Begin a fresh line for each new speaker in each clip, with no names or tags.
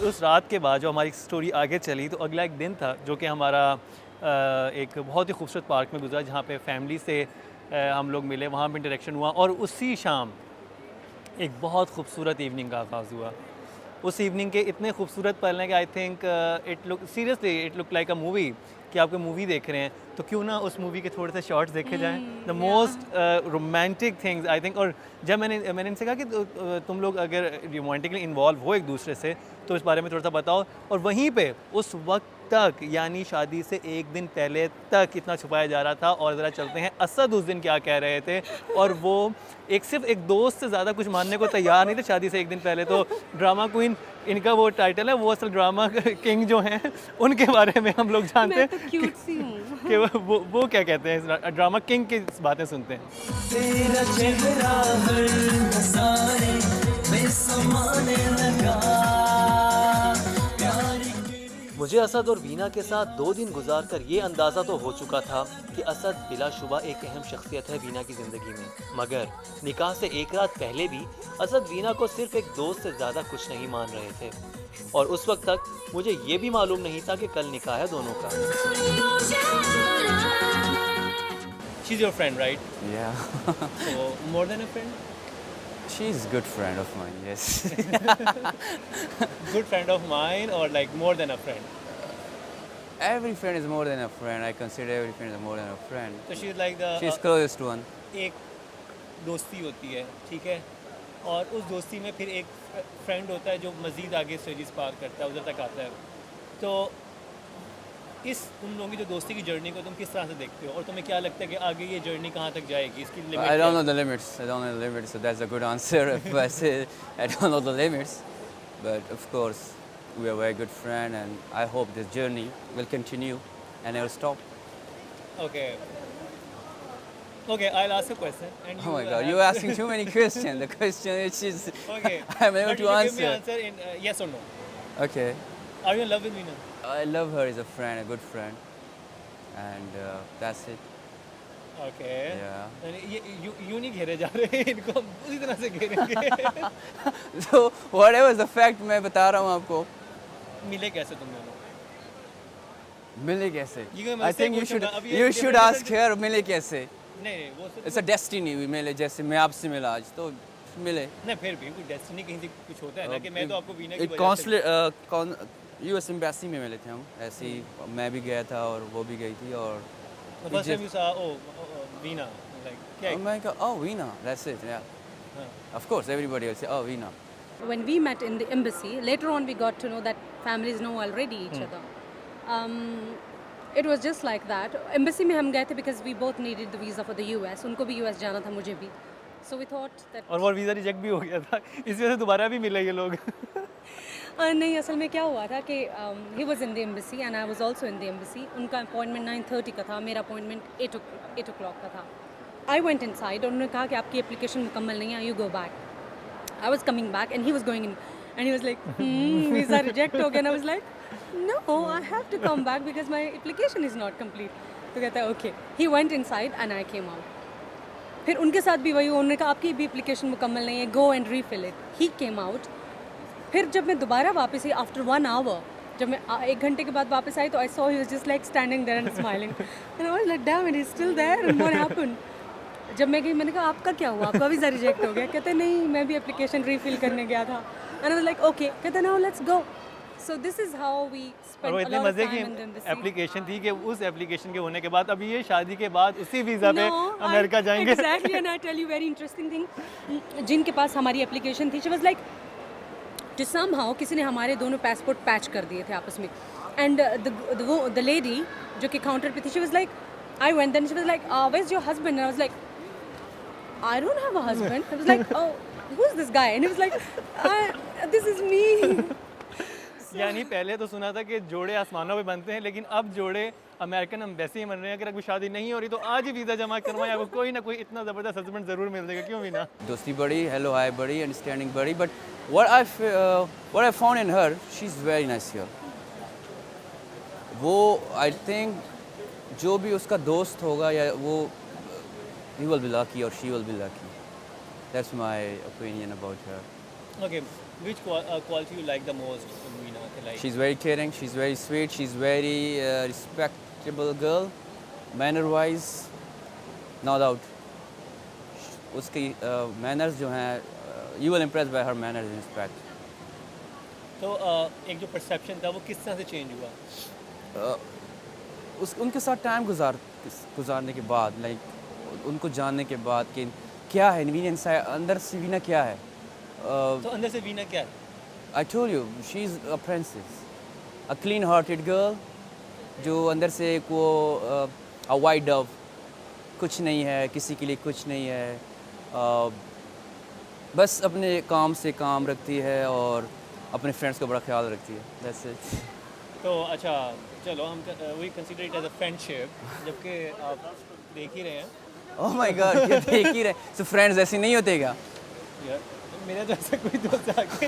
उस रात के बाद जो हमारी स्टोरी आगे चली तो अगला एक दिन था जो कि हमारा एक बहुत ही खूबसूरत पार्क में गुजरा जहाँ पे फैमिली से हम लोग मिले, वहाँ पे इंटरेक्शन हुआ और उसी शाम एक बहुत खूबसूरत इवनिंग का आगाज़ हुआ। उस इवनिंग के इतने खूबसूरत पल हैं कि I think it look seriously it look like a movie कि आप कोई मूवी देख रहे हैं तो क्यों ना उस मूवी के थोड़े से शॉट्स देखे जाएं। The most romantic things I think. और जब मैंने इनसे कहा कि तुम लोग अगर रोमांटिकली इन्वॉल्व हो एक दूसरे से तो इस बारे में थोड़ा सा बताओ। और वहीं पे उस वक्त तक यानी शादी से एक दिन पहले तक इतना छुपाया जा रहा था। और ज़रा चलते हैं असद उस दिन क्या कह रहे थे। और वो सिर्फ एक दोस्त से ज़्यादा कुछ मानने को तैयार नहीं थे शादी से एक दिन पहले। तो ड्रामा क्वीन इनका वो टाइटल है, वो असल ड्रामा किंग जो हैं उनके बारे में हम लोग जानते हैं।
मैं तो क्यूट सी हूँ।
कि वो क्या कहते हैं, ड्रामा किंग की बातें सुनते हैं।
तेरा चेहरा हर नज़ारे में समाने लगा।
मुझे असद और वीना के साथ 2 दिन गुजारकर ये अंदाज़ा तो हो चुका था कि असद बिलाशुबा एक अहम शख्सियत है वीना की ज़िंदगी में। मगर निकाह से एक रात पहले भी असद वीना को सिर्फ एक दोस्त से ज़्यादा कुछ नहीं मान रहे थे। और उस वक्त तक मुझे ये भी मालूम नहीं था कि कल निकाह है दोनों का। She's your friend, right?
Yeah.
So more than a friend?
She's a good friend of mine, yes.
Good friend of mine or like more than a friend?
Every friend is more than a friend. I consider every friend is more than a friend.
So she's like the
She's closest one.
एक दोस्ती होती है, ठीक है? और उस दोस्ती में फिर एक फ्रेंड होता है जो मज़ीद आगे स्टेजेस पार करता है, उधर तक आता है। तो इस तुम लोगों की जो दोस्ती की जर्नी को तुम किस तरह से देखते हो और तुम्हें क्या लगता है कि आगे ये जर्नी कहाँ तक जाएगी, इसकी limit
I don't know the limits. I don't know the limits, so that's a good answer. If I say I don't know the limits, but of course we are very good friend, and I hope this journey will continue and never stop.
Okay. Okay, I'll ask a question. And
Oh my
you,
God, you're asking too many questions. The question which is
Okay.
I'm able
But
to
you give me
answer.
answer in yes or no.
Okay.
Are you in love with Veena?
I love her as a friend, a good friend, and that's it.
Okay.
Yeah.
ये यूं नहीं घेरे जा रहे हैं, इनको हम उसी तरह से घेरेंगे।
So whatever is the fact मैं बता रहा हूँ आपको।
मिले कैसे तुम दोनों?
मिले कैसे?
ये मैं
I
उससे
think you
पूछूंगा,
should
अभी
you
एक
should
different-
ask her मिले कैसे?
नहीं वो सिर्फ
It's a destiny we मिले जैसे मैं आपसे मिला आज तो मिले।
नहीं फिर भी कोई डेस्टिनी कहीं से कुछ होता है ना कि मैं तो आपको वीना की
एक
वजह से
कॉन्सुलेट US एम्बेसी में मिले थे हम। ऐसे ही मैं भी गया था और वो भी गई थी और
फर्स्ट टाइम यू सा वीना लाइक क्या
मैं कहा oh Veena, that's it, yeah.
हाँ।
Of course everybody will say oh Veena.
When we met in the embassy, later on we got to know that families know already each other. It was just like that. Embassy में हम गए थे because we both needed the visa for the US. उनको भी US जाना था, मुझे भी. So we thought that
और वो वीज़ा रिजेक्ट भी हो गया था, इस वजह से दोबारा भी मिले ये लोग।
नहीं असल में क्या हुआ था कि he was in the embassy and I was also in the embassy. उनका appointment 9:30 का था, मेरा appointment 8 o'clock का था. I went inside और उन्होंने कहा कि आपकी application मुकम्मल नहीं है, you go back. I was coming back and he was going in and he was like visa reject हो गया and I was like no I have to come back because my application is not complete. तो कहता है okay. He went inside and I came out. फिर उनके साथ भी वही, उन्होंने कहा आपकी भी एप्लीकेशन मुकम्मल नहीं है, go and refill it. He came out. फिर जब मैं दोबारा वापस आई आफ्टर 1 hour, जब मैं 1 घंटे के बाद वापस आई तो I saw he was just like standing there and smiling and I was like damn it is still there and what happened. जब मैं गई मैंने कहा आपका क्या हुआ, आपका वीज़ा रिजेक्ट हो गया. कहते नहीं मैं भी एप्लीकेशन रीफिल करने गया था. And I was like okay. कहते now let's go. So this is how we
और
स्पेंड
वो
अ
इतने
लॉट ऑफ
मज़े
टाइम इन द
की
एम्बेसी.
एप्लीकेशन थी कि उस एप्लीकेशन के होने के बाद अभी ये शादी के बाद उसी वीज़ा पे अमेरिका जाएंगे।
Exactly, and I tell you very interesting thing. जिनके पास हमारी एप्लीकेशन थी, she was like, to somehow किसी ने हमारे दोनों पासपोर्ट पैच कर दिए थे आपस में. And the lady जो कि काउंटर पे थी, she was like, I went then she was like, where's your husband? And I was like, I don't have a husband. I was like, oh, who's this guy? And he was like, this is me.
यानी पहले तो सुना था कि जोड़े आसमानों पे बनते हैं, लेकिन अब जोड़े अमेरिकन एम्बेसी में बन रहे हैं। अगर कोई शादी नहीं हो रही तो आज ही वीज़ा जमा करवाएं, आपको कोई ना कोई इतना ज़बरदस्त हस्बैंड ज़रूर मिल जाएगा, क्यों भी ना।
दोस्ती बड़ी, hello hi बड़ी, understanding बड़ी, but what I found in her, she's very nice girl. वो I think जो भी उसका दोस्त होगा या वो he will be lucky or she will be lucky. That's my opinion about her.
Okay, which quality you like the most in Veena? like?
She's very caring, she's very sweet, she's very respectable girl, manner-wise, no doubt. उसकी manners जो हैं, you will impressed by her manners and respect.
तो एक जो perception था वो किस तरह से चेंज हुआ?
उनके साथ टाइम गुजारने के बाद, लाइक उनको जानने के बाद कि क्या है वीना इंसाइड, अंदर से वीना क्या है.
तो अंदर से वीना क्या है?
I told you, she's a princess, a clean-hearted girl, जो अंदर से वो a white dove, कुछ नहीं है, किसी के लिए कुछ नहीं है, बस अपने काम से काम रखती है और अपने फ्रेंड्स का बड़ा ख्याल रखती है. That's it.
तो अच्छा चलो हम we consider it as a friendship, जबकि आप देख ही रहे हैं.
Oh my God, ये देख ही रहे. So friends ऐसे नहीं होते क्या?
यार मेरा तो ऐसा कोई दोस्त आके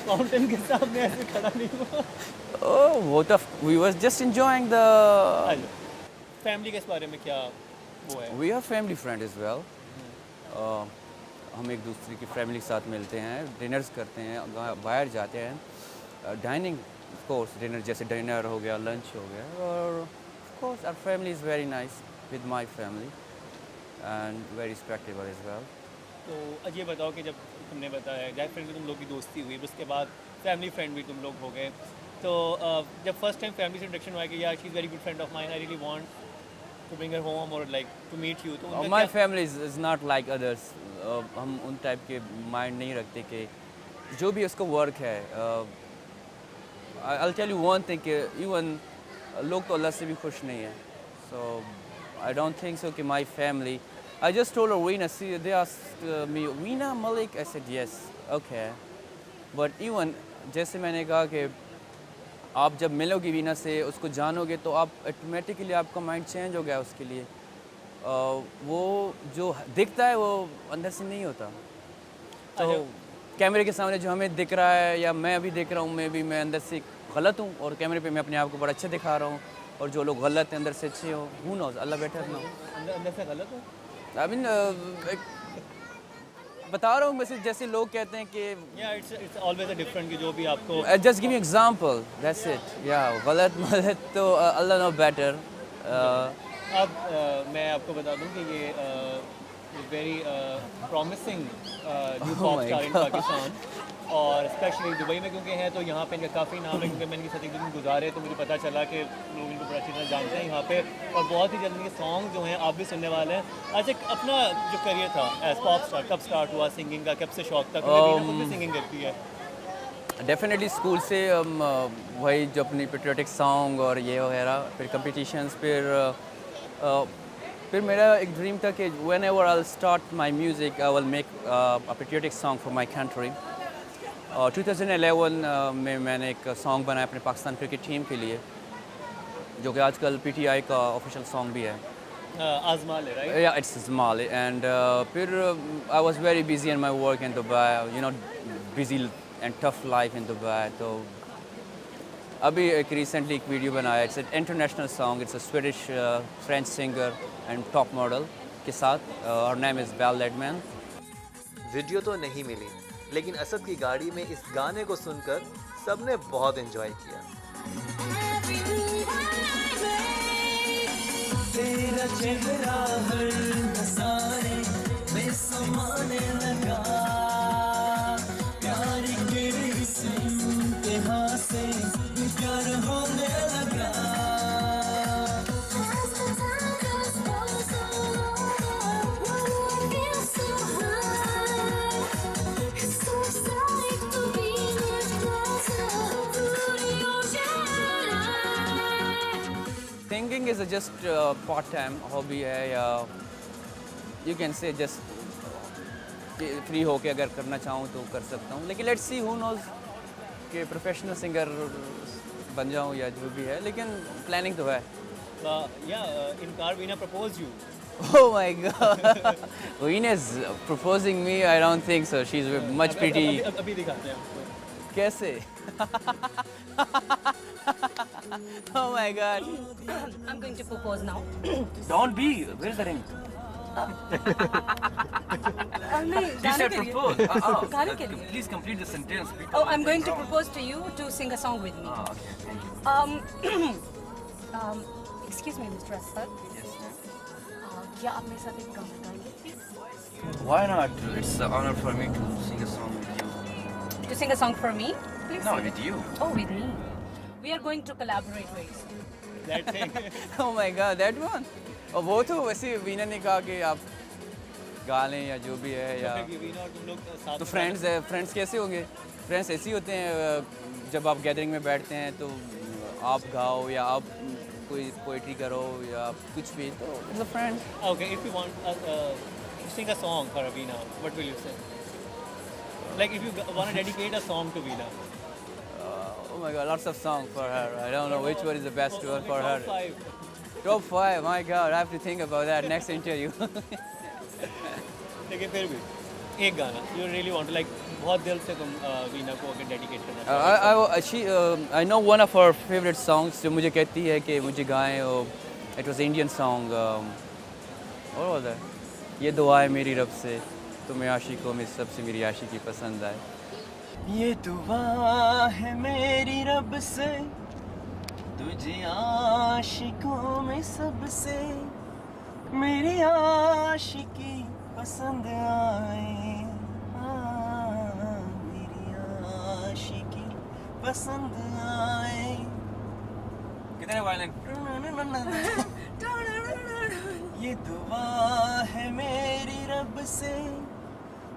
माउंटेन के सामने ऐसे खड़ा नहीं हुआ.
Oh, what of we was just enjoying the.
Family के इस बारे में क्या वो है?
We are family friend as well. हम एक दूसरे की फैमिली के साथ मिलते हैं, डिनर्स करते हैं, बाहर जाते हैं, डाइनिंग ऑफ कोर्स, डिनर जैसे डिनर हो गया, लंच हो गया, और of course our family is very nice with my family and very respectable as well.
तो ये बताओ कि जब तुमने बताया जैक फ्रेंड से तुम लोग की दोस्ती हुई, उसके बाद फैमिली फ्रेंड भी तुम लोग हो गए, तो जब फर्स्ट टाइम फैमिली से इंट्रोडक्शन हुआ कि यार she is very good friend of mine, I really want to bring her home or like to meet you, तो
My family is not like others. हम उन टाइप के माइंड नहीं रखते कि जो भी उसका वर्क है. I'll tell you one thing कि even लोग तो अल्लाह से भी खुश नहीं है. So I don't think so कि my family. I just told her Weena, see they asked me Weena Malik, I said yes, okay. But even जैसे मैंने कहा कि आप जब मिलोगे वीना से, उसको जानोगे, तो आप ऑटोमेटिकली आपका माइंड चेंज हो गया उसके लिए. वो जो दिखता है वो अंदर से नहीं होता. तो कैमरे के सामने जो हमें दिख रहा है या मैं अभी देख रहा हूँ, मैं अंदर से गलत हूँ और कैमरे पे मैं अपने आप को बड़ा अच्छा दिखा रहा हूँ, और जो लोग गलत हैं अंदर से अच्छे हो, हूँ नोज, अल्लाह बेटर ना.
अंदर से गलत हो.
आई मीन बता रहा हूँ, वैसे जैसे लोग कहते हैं कि
या इट्स ऑलवेज अ डिफरेंट कि जो भी आपको
just give me example, that's it. या गलत तो अल्लाह नो बेटर.
अब मैं आपको बता दूं कि ये very promising new pop star in Pakistan, और स्पेशली दुबई में क्योंकि है, तो यहाँ पे इनका काफ़ी नाम है, क्योंकि मैंने इनके साथ एक दिन गुजारे तो मुझे पता चला कि लोग इनको बड़ा अच्छी तरह जानते हैं यहाँ पे, और बहुत ही जल्दी ये सॉन्ग जो हैं आप भी सुनने वाले हैं. अच्छा, अपना जो करियर था एज पॉप स्टार कब स्टार्ट हुआ सिंगिंग का, कब से शौक था? क्योंकि वीना खुद भी सिंगिंग करती है.
डेफिनेटली स्कूल से वही जो अपनी पेट्रियोटिक सॉन्ग और ये वगैरह, फिर कंपटीशंस, फिर मेरा एक ड्रीम था कि when ever I start my music I will make a patriotic song for my country. 2011 में मैंने एक सॉन्ग बनाया अपने पाकिस्तान क्रिकेट टीम के लिए, जो कि आजकल PTI का ऑफिशियल सॉन्ग भी है.
आजमाल है, राइट?
या इट्स आजमाल. एंड फिर I was very busy in my work in Dubai, you know, busy and tough life in Dubai. तो अभी एक रिसेंटली एक वीडियो बनाया, it's an international song, it's a Swedish French singer and top model के साथ. Her name is Belle Ledman.
Video तो नहीं मिली, लेकिन असद की गाड़ी में इस गाने को सुनकर सबने बहुत एंजॉय किया.
तेरा चेहरा हर नज़ारे में समाने लगा, प्यार के इस इंतहा से प्यार होने लगा.
Singing is just part-time hobby है, या you can say just free होके अगर करना चाहूँ तो कर सकता हूँ, लेकिन let's see, who knows कि प्रोफेशनल सिंगर बन जाऊँ या जो भी है, लेकिन प्लानिंग तो है.
इनकार Veena propose you.
Oh my God, Weena is proposing me? I don't think so. She's much pretty.
अभी दिखाते हैं आपको.
कैसे? Oh my God.
I'm going to propose now.
Don't be. Where's the ring?
नहीं
You
गाने
said
के लिए
propose.
गाने के लिए
Please complete the sentence.
Oh, I'm going to propose to you to sing a song with me.
Okay, thank you.
Excuse me, Mr. Asad.
Yes.
क्या आप मेरे साथ एक गाना गाएंगे please?
Why not? It's an honor for me to sing a song with you.
To sing a song for me, please.
No,
sing.
with you.
Oh, with me. We are going to collaborate very soon.
That thing.
Oh my God, that one. और वो तो वैसे वीना ने कहा कि आप गा लें या जो भी है या
तुम लोग साथ
तो फ्रेंड्स है, फ्रेंड्स कैसे होंगे? फ्रेंड्स ऐसे ही होते हैं जब आप गैदरिंग में बैठते हैं तो आप गाओ या आप कोई पोइट्री करो या कुछ भी तो मतलब friends.
Okay, if you want to sing a song for Veena, what will you say? Like if you want to dedicate a song to Veena.
Oh my God, lots of songs for her. I don't know which one is the best one for her.
Top 5.
Top 5, my God, I have to think about that next interview.
लेकिन फिर भी एक गाना you really want to like बहुत दिल से तुम वीना को अगर डेडिकेट करना
I know one of her favorite songs जो मुझे कहती है कि मुझे गाएं वो it was Indian song what was that? ये दुआ है मेरी रब से तुम्हें आशिकों में सबसे मेरी आशिकी पसंद आए.
ये दुआ है मेरी रब से तुझे आशिकों में सबसे मेरी आशिकी पसंद आए. मेरी आशिकी पसंद आए.
कितने वायलिन?
ये दुआ है मेरी रब से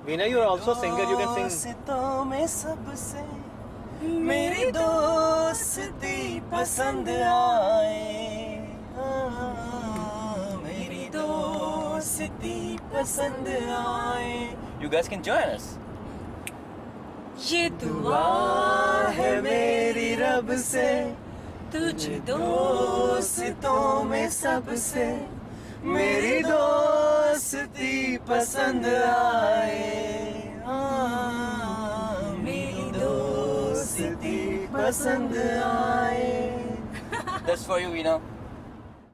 Veena, you are also a singer, you can sing.
दोस्तों में सबसे मेरी दोस्ती पसंद आए. मेरी दोस्ती पसंद आए.
You guys can join us.
ये
दुआ है मेरी रब से तुझे दोस्तों में सबसे मेरी दोस्ती पसंद आए. मेरी दोस्ती पसंद आए.
That's for you, Veena.